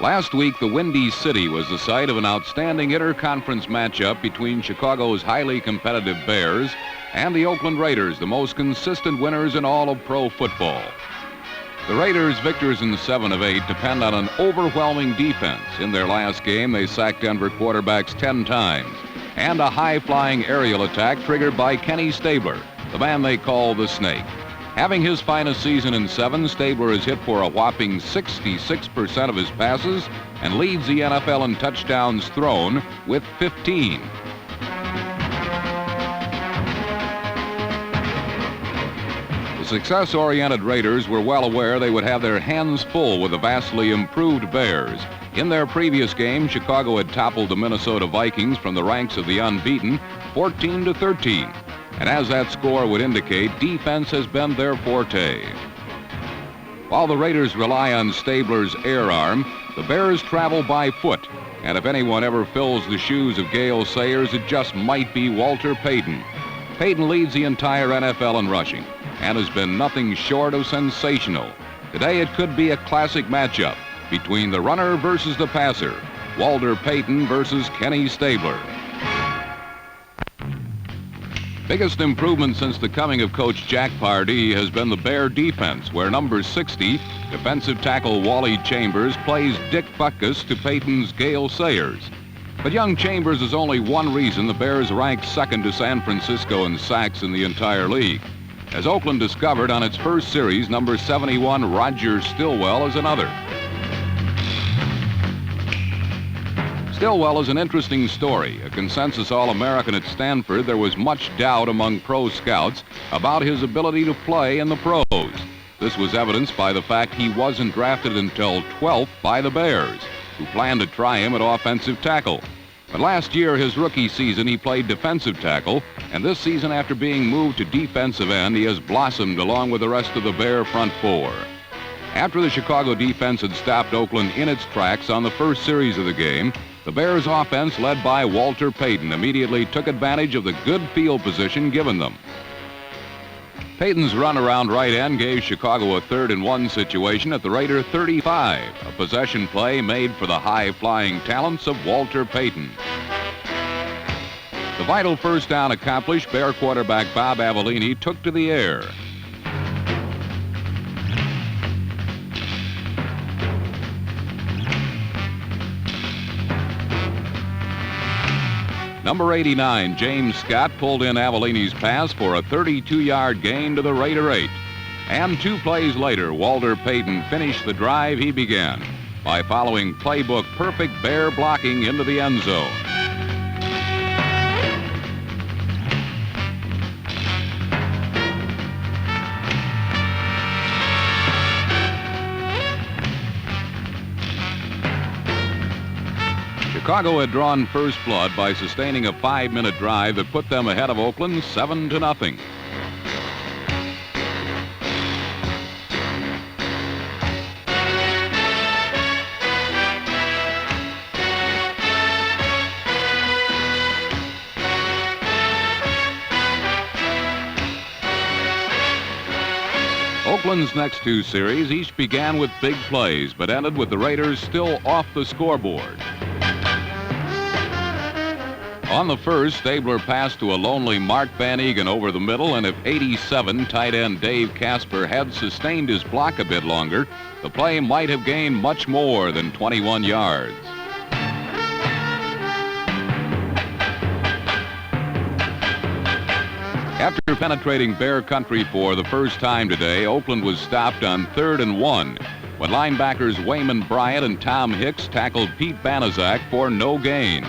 Last week, the Windy City was the site of an outstanding interconference matchup between Chicago's highly competitive Bears and the Oakland Raiders, the most consistent winners in all of pro football. The Raiders, victors in 7 of 8, depend on an overwhelming defense. In their last game, they sacked Denver quarterbacks 10 times, and a high-flying aerial attack triggered by Kenny Stabler, the man they call the Snake. Having his finest season in 7, Stabler has hit for a whopping 66% of his passes and leads the NFL in touchdowns thrown with 15. The success-oriented Raiders were well aware they would have their hands full with the vastly improved Bears. In their previous game, Chicago had toppled the Minnesota Vikings from the ranks of the unbeaten 14-13. And as that score would indicate, defense has been their forte. While the Raiders rely on Stabler's air arm, the Bears travel by foot. And if anyone ever fills the shoes of Gale Sayers, it just might be Walter Payton. Payton leads the entire NFL in rushing and has been nothing short of sensational. Today it could be a classic matchup between the runner versus the passer, Walter Payton versus Kenny Stabler. Biggest improvement since the coming of Coach Jack Pardee has been the Bear defense, where number 60, defensive tackle Wally Chambers, plays Dick Butkus to Payton's Gale Sayers. But young Chambers is only one reason the Bears rank second to San Francisco in sacks in the entire league. As Oakland discovered on its first series, number 71, Roger Stillwell, is another. Stillwell is an interesting story. A consensus All-American at Stanford, there was much doubt among pro scouts about his ability to play in the pros. This was evidenced by the fact he wasn't drafted until 12th by the Bears, who planned to try him at offensive tackle. But last year, his rookie season, he played defensive tackle, and this season, after being moved to defensive end, he has blossomed along with the rest of the Bear front four. After the Chicago defense had stopped Oakland in its tracks on the first series of the game, the Bears offense, led by Walter Payton, immediately took advantage of the good field position given them. Payton's run around right end gave Chicago a 3rd-and-1 situation at the Raider 35, a possession play made for the high-flying talents of Walter Payton. The vital first down accomplished, Bear quarterback Bob Avellini took to the air. Number 89, James Scott, pulled in Avellini's pass for a 32-yard gain to the Raider 8. And 2 plays later, Walter Payton finished the drive he began by following playbook perfect Bear blocking into the end zone. Chicago had drawn first blood by sustaining a 5-minute drive that put them ahead of Oakland 7-0. Oakland's next 2 series each began with big plays, but ended with the Raiders still off the scoreboard. On the first, Stabler passed to a lonely Mark Van Egan over the middle, and if 87 tight end Dave Casper had sustained his block a bit longer, the play might have gained much more than 21 yards. After penetrating Bear country for the first time today, Oakland was stopped on 3rd-and-1 when linebackers Wayman Bryant and Tom Hicks tackled Pete Banaszak for no gain.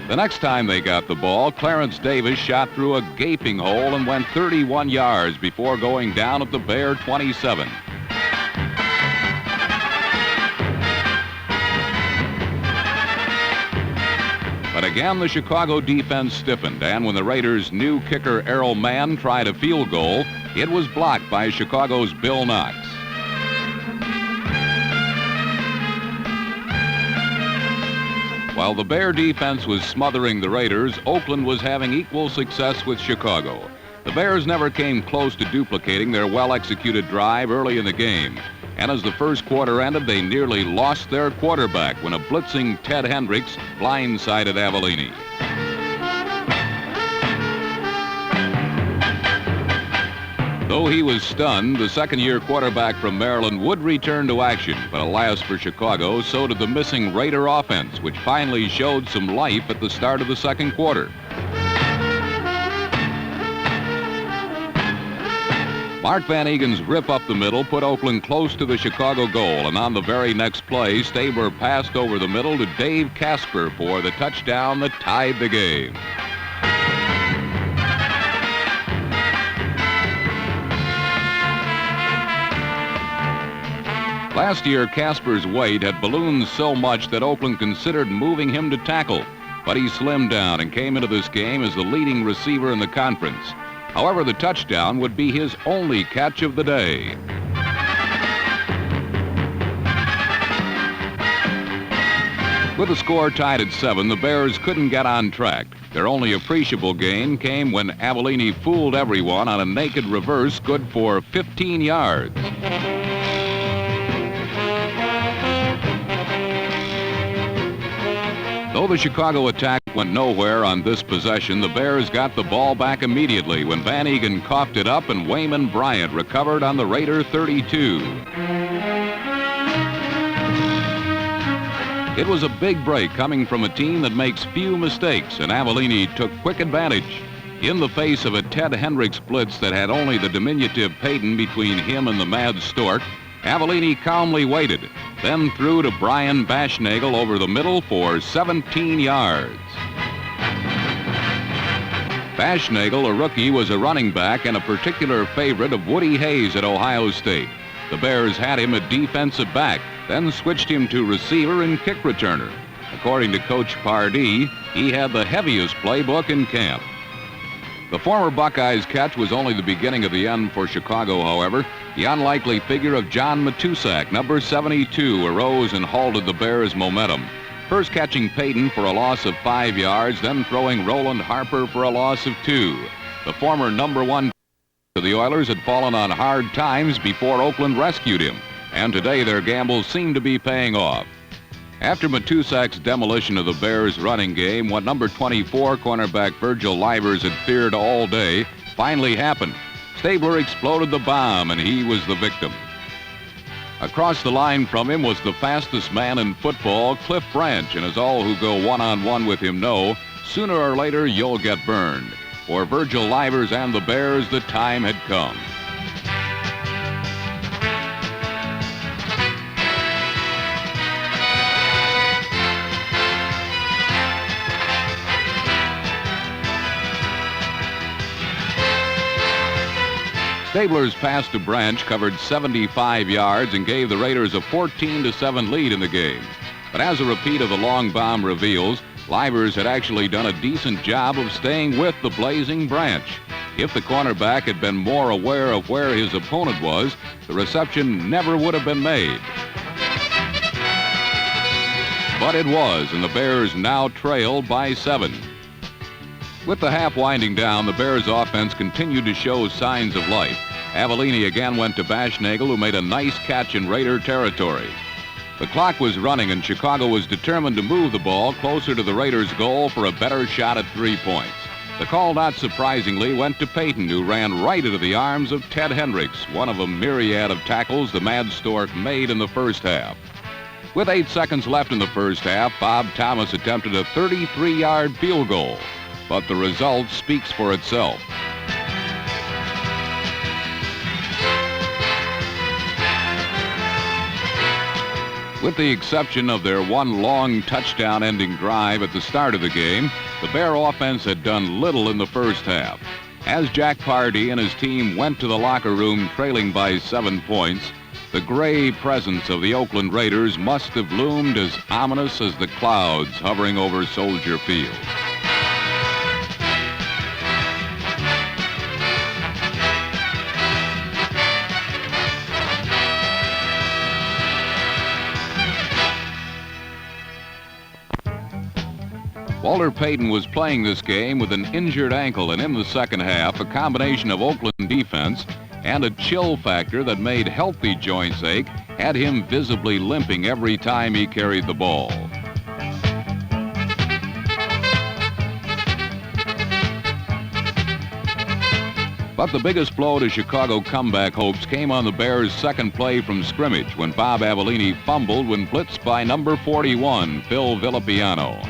The next time they got the ball, Clarence Davis shot through a gaping hole and went 31 yards before going down at the Bear 27. But again, the Chicago defense stiffened, and when the Raiders' new kicker Errol Mann tried a field goal, it was blocked by Chicago's Bill Knox. While the Bear defense was smothering the Raiders, Oakland was having equal success with Chicago. The Bears never came close to duplicating their well-executed drive early in the game. And as the first quarter ended, they nearly lost their quarterback when a blitzing Ted Hendricks blindsided Avellini. Though he was stunned, the second-year quarterback from Maryland would return to action. But alas for Chicago, so did the missing Raider offense, which finally showed some life at the start of the second quarter. Mark Van Egen's rip up the middle put Oakland close to the Chicago goal, and on the very next play, Stabler passed over the middle to Dave Casper for the touchdown that tied the game. Last year, Casper's weight had ballooned so much that Oakland considered moving him to tackle, but he slimmed down and came into this game as the leading receiver in the conference. However, the touchdown would be his only catch of the day. With the score tied at 7, the Bears couldn't get on track. Their only appreciable gain came when Avellini fooled everyone on a naked reverse good for 15 yards. Though the Chicago attack went nowhere on this possession, the Bears got the ball back immediately when Van Egen coughed it up and Wayman Bryant recovered on the Raider 32. It was a big break coming from a team that makes few mistakes, and Avellini took quick advantage. In the face of a Ted Hendricks blitz that had only the diminutive Payton between him and the Mad Stork, Avellini calmly waited, then threw to Brian Baschnagel over the middle for 17 yards. Baschnagel, a rookie, was a running back and a particular favorite of Woody Hayes at Ohio State. The Bears had him at defensive back, then switched him to receiver and kick returner. According to Coach Pardee, he had the heaviest playbook in camp. The former Buckeyes catch was only the beginning of the end for Chicago, however. The unlikely figure of John Matusak, number 72, arose and halted the Bears' momentum. First catching Payton for a loss of 5 yards, then throwing Roland Harper for a loss of 2. The former number 1 of the Oilers had fallen on hard times before Oakland rescued him, and today their gambles seem to be paying off. After Matusak's demolition of the Bears' running game, what number 24 cornerback Virgil Livers had feared all day finally happened. Stabler exploded the bomb, and he was the victim. Across the line from him was the fastest man in football, Cliff Branch, and as all who go one-on-one with him know, sooner or later you'll get burned. For Virgil Livers and the Bears, the time had come. Stabler's pass to Branch covered 75 yards and gave the Raiders a 14-7 lead in the game. But as a repeat of the long bomb reveals, Livers had actually done a decent job of staying with the blazing Branch. If the cornerback had been more aware of where his opponent was, the reception never would have been made. But it was, and the Bears now trailed by 7. With the half winding down, the Bears' offense continued to show signs of life. Avellini again went to Baschnagel, who made a nice catch in Raider territory. The clock was running, and Chicago was determined to move the ball closer to the Raiders' goal for a better shot at 3 points. The call, not surprisingly, went to Payton, who ran right into the arms of Ted Hendricks, one of a myriad of tackles the Mad Stork made in the first half. With 8 seconds left in the first half, Bob Thomas attempted a 33-yard field goal, but the result speaks for itself. With the exception of their one long touchdown-ending drive at the start of the game, the Bear offense had done little in the first half. As Jack Pardee and his team went to the locker room trailing by 7 points, the gray presence of the Oakland Raiders must have loomed as ominous as the clouds hovering over Soldier Field. Walter Payton was playing this game with an injured ankle, and in the second half, a combination of Oakland defense and a chill factor that made healthy joints ache had him visibly limping every time he carried the ball. But the biggest blow to Chicago comeback hopes came on the Bears' second play from scrimmage when Bob Avellini fumbled when blitzed by number 41, Phil Villapiano.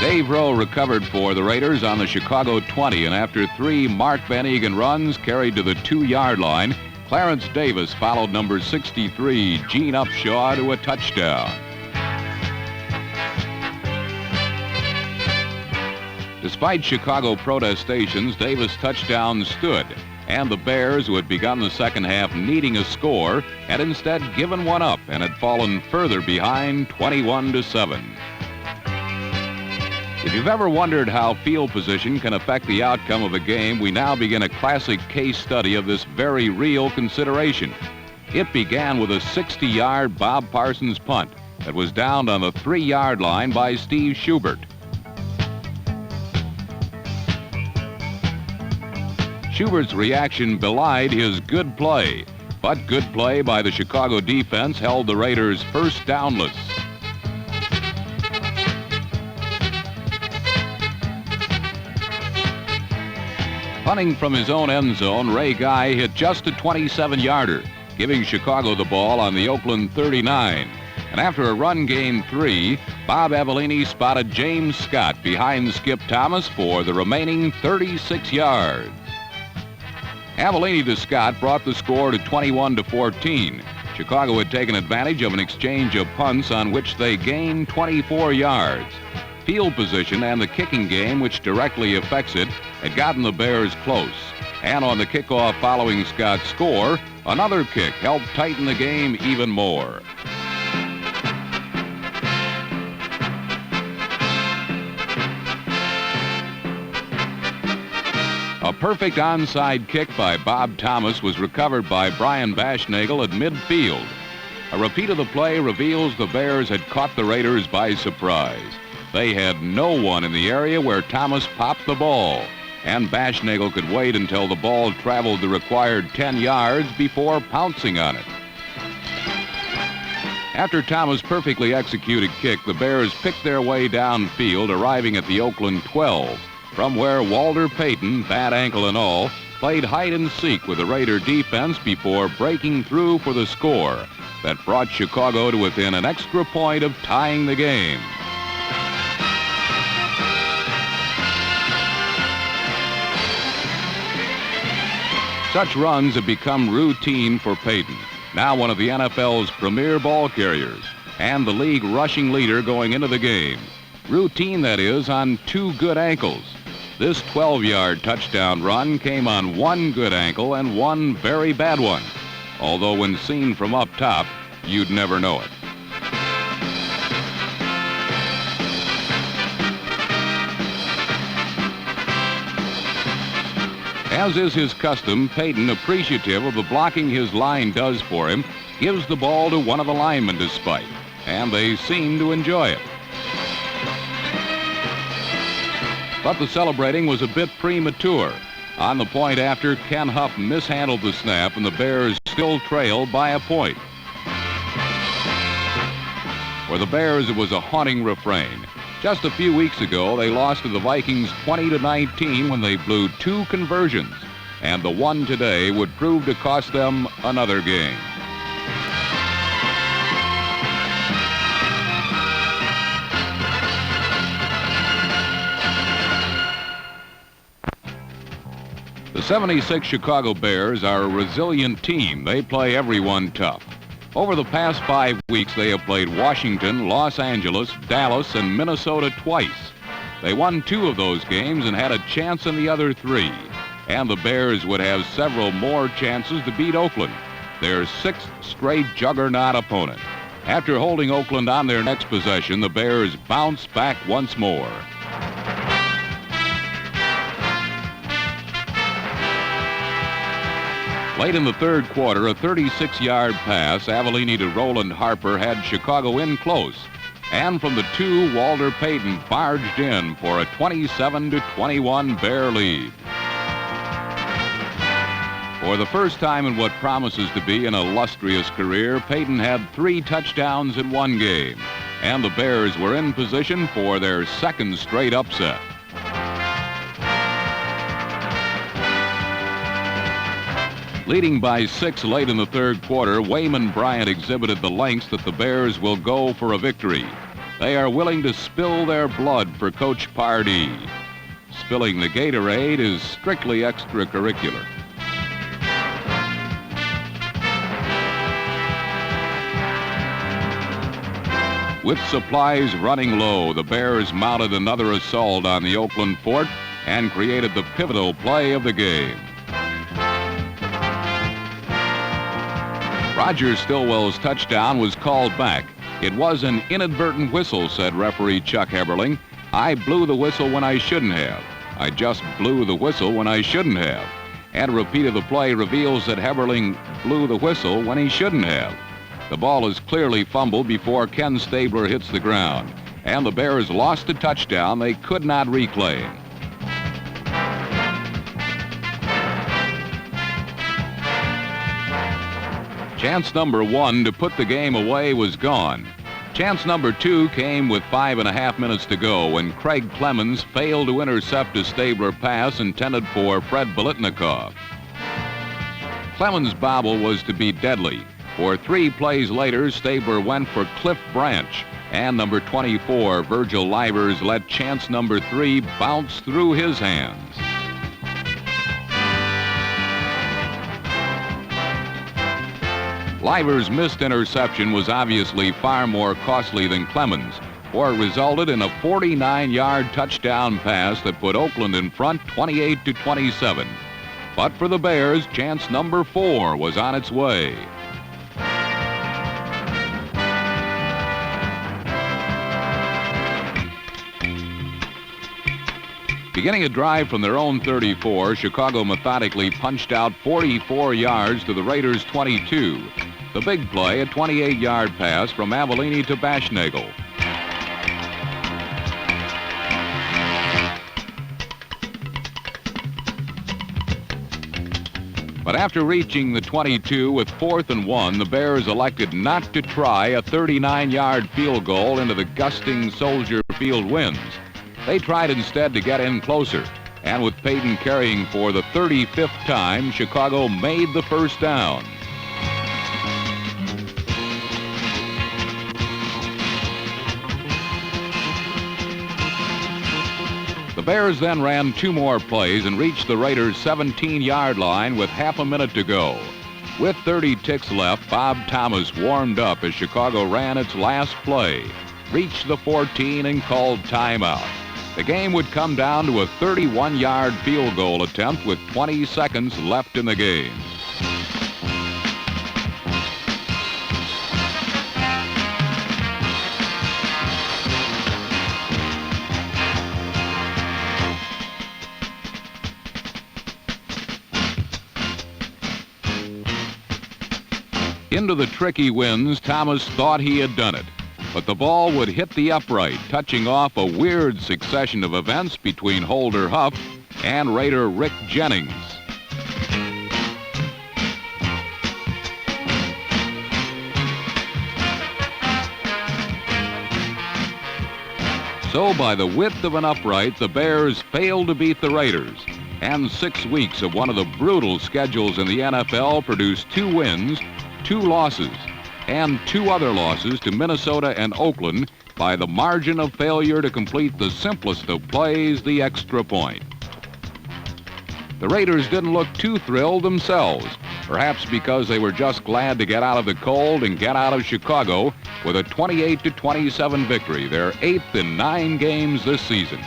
Dave Rowe recovered for the Raiders on the Chicago 20, and after 3 Mark Van Egan runs carried to the 2-yard line, Clarence Davis followed number 63, Gene Upshaw, to a touchdown. Despite Chicago protestations, Davis' touchdown stood, and the Bears, who had begun the second half needing a score, had instead given one up and had fallen further behind 21-7. If you've ever wondered how field position can affect the outcome of a game, we now begin a classic case study of this very real consideration. It began with a 60-yard Bob Parsons punt that was downed on the 3-yard line by Steve Schubert. Schubert's reaction belied his good play, but good play by the Chicago defense held the Raiders first downless. Punting from his own end zone, Ray Guy hit just a 27-yarder, giving Chicago the ball on the Oakland 39. And after a run gain 3, Bob Avellini spotted James Scott behind Skip Thomas for the remaining 36 yards. Avellini to Scott brought the score to 21-14. Chicago had taken advantage of an exchange of punts on which they gained 24 yards. Field position and the kicking game, which directly affects it, had gotten the Bears close. And on the kickoff following Scott's score, another kick helped tighten the game even more. A perfect onside kick by Bob Thomas was recovered by Brian Baschnagel at midfield. A repeat of the play reveals the Bears had caught the Raiders by surprise. They had no one in the area where Thomas popped the ball, and Baschnagel could wait until the ball traveled the required 10 yards before pouncing on it. After Thomas' perfectly executed kick, the Bears picked their way downfield, arriving at the Oakland 12. From where Walter Payton, bad ankle and all, played hide and seek with the Raider defense before breaking through for the score that brought Chicago to within an extra point of tying the game. Such runs have become routine for Payton, now one of the NFL's premier ball carriers, and the league rushing leader going into the game. Routine, that is, on 2 good ankles. This 12-yard touchdown run came on 1 good ankle and 1 very bad one, although when seen from up top, you'd never know it. As is his custom, Payton, appreciative of the blocking his line does for him, gives the ball to one of the linemen to spike, and they seem to enjoy it. But the celebrating was a bit premature. On the point after, Ken Huff mishandled the snap, and the Bears still trailed by a point. For the Bears, it was a haunting refrain. Just a few weeks ago, they lost to the Vikings 20-19 when they blew 2 conversions, and the one today would prove to cost them another game. The 76 Chicago Bears are a resilient team. They play everyone tough. Over the past 5 weeks, they have played Washington, Los Angeles, Dallas, and Minnesota twice. They won 2 of those games and had a chance in the other 3. And the Bears would have several more chances to beat Oakland, their 6th straight juggernaut opponent. After holding Oakland on their next possession, the Bears bounced back once more. Late in the third quarter, a 36-yard pass, Avellini to Roland Harper, had Chicago in close. And from the 2, Walter Payton barged in for a 27-21 Bear lead. For the first time in what promises to be an illustrious career, Payton had 3 touchdowns in one game, and the Bears were in position for their second straight upset. Leading by 6 late in the third quarter, Wayman Bryant exhibited the lengths that the Bears will go for a victory. They are willing to spill their blood for Coach Pardee. Spilling the Gatorade is strictly extracurricular. With supplies running low, the Bears mounted another assault on the Oakland fort and created the pivotal play of the game. Roger Stillwell's touchdown was called back. It was an inadvertent whistle, said referee Chuck Heberling. I blew the whistle when I shouldn't have. I just blew the whistle when I shouldn't have. And a repeat of the play reveals that Heberling blew the whistle when he shouldn't have. The ball is clearly fumbled before Ken Stabler hits the ground, and the Bears lost a touchdown they could not reclaim. Chance number 1 to put the game away was gone. Chance number 2 came with 5.5 minutes to go when Craig Clemens failed to intercept a Stabler pass intended for Fred Biletnikoff. Clemens' bobble was to be deadly. For 3 plays later, Stabler went for Cliff Branch, and number 24, Virgil Livers, let chance number 3 bounce through his hands. Livers' missed interception was obviously far more costly than Clemens, for it resulted in a 49-yard touchdown pass that put Oakland in front 28-27. But for the Bears, chance number 4 was on its way. Beginning a drive from their own 34, Chicago methodically punched out 44 yards to the Raiders' 22. The big play, a 28-yard pass from Avellini to Baschnagel. But after reaching the 22 with 4th and 1, the Bears elected not to try a 39-yard field goal into the gusting Soldier Field winds. They tried instead to get in closer, and with Payton carrying for the 35th time, Chicago made the first down. The Bears then ran 2 more plays and reached the Raiders' 17-yard line with half a minute to go. With 30 ticks left, Bob Thomas warmed up as Chicago ran its last play, reached the 14 and called timeout. The game would come down to a 31-yard field goal attempt with 20 seconds left in the game. Into the tricky winds, Thomas thought he had done it. But the ball would hit the upright, touching off a weird succession of events between Holder Huff and Raider Rick Jennings. So by the width of an upright, the Bears failed to beat the Raiders. And 6 weeks of one of the brutal schedules in the NFL produced 2 wins, 2 losses, and 2 other losses to Minnesota and Oakland by the margin of failure to complete the simplest of plays, the extra point. The Raiders didn't look too thrilled themselves, perhaps because they were just glad to get out of the cold and get out of Chicago with a 28-27 victory, their 8th in 9 games this season.